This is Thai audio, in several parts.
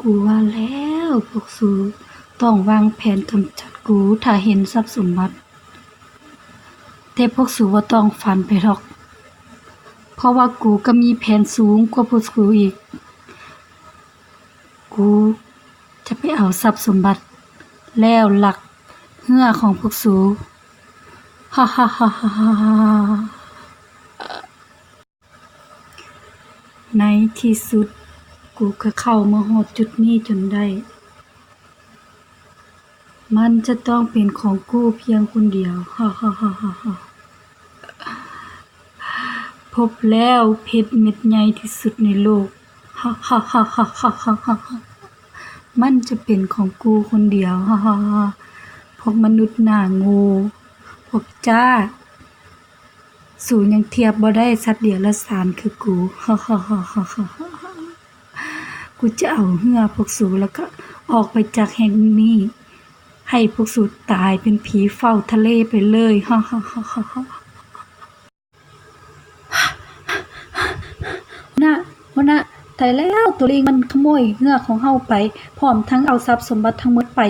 กูว่าแล้วพวกสูต้องวางแผนกำจัดกูถ้าเห็นทรัพย์สมบัติแต่พวกสูบ่ต้องฝันไปหรอกเพราะว่ากูก็มีแผนสูงกว่าพวกสูอีกกูจะไปเอาทรัพย์สมบัติแล้วลักเหือของพวกสูฮ่าฮ่าฮ่าฮ่าฮ่าในที่สุดกูก็เข้ามาฮอดจุดนี้จนได้มันจะต้องเป็นของกูเพียงคนเดียวฮ่าฮ่าฮ่าฮ่าฮ่าพบแล้วเพชรเม็ดใหญ่ที่สุดในโลกฮ่าฮ่าฮ่าฮ่าฮ่าฮ่าฮ่ามันจะเป็นของกูคนเดียวฮ่าฮ่าฮ่าพวกมนุษย์หน้าโง่พวกจ้าสู่ยังเทียบบ่ได้สัตว์เดรัจฉานคือกูฮ่าฮ่าฮ่าฮ่าฮ่ากูจะเอาเหือพวกสูแล้วก็ออกไปจากแห่งนี้ให้พวกสูตายเป็นผีเฝ้าทะเลไปเลยฮ่าฮ่าฮ่าฮ่าฮ่าหัวหน้าตายแล้วตัวลิงมันขโมยเหือของเฮาไปพร้อมทั้งเอาทรัพย์สมบัติทั้งหมดไป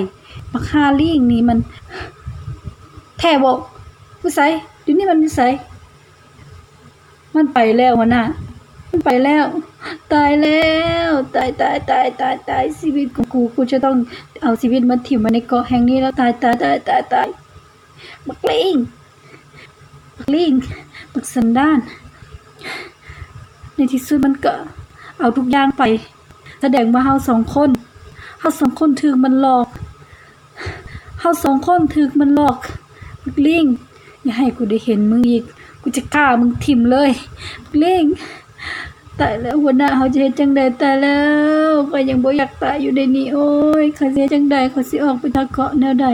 บักฮาลิงนี่มันแท้บ่ผู้ใสอยู่นี่มันอยู่ไสมันไปแล้วหัวหน้ามันไปแล้วตายแล้วตายชีวิตของกูจะต้องเอาชีวิตมาถิ่มไว้ในเกาะแห่งนี้แล้วตายบักลิงบักสันดานในที่สุดมันก็เอาทุกอย่างไปแสดงว่าเฮาสองคนถูกมันหลอกบักลิงอย่าให้กูได้เห็นมึงอีกกูจะฆ่ามึงถิ่มเลยบักลิงตายแล้วหัวหน้าเฮาจะเฮ็ดจังได๋ตายแล้วข้อยยังบ่อยากตายอยู่ในนี้โอ้ยข้อยสิเฮ็ดจังได๋ข้อยสิออกไปจากเกาะแนวใด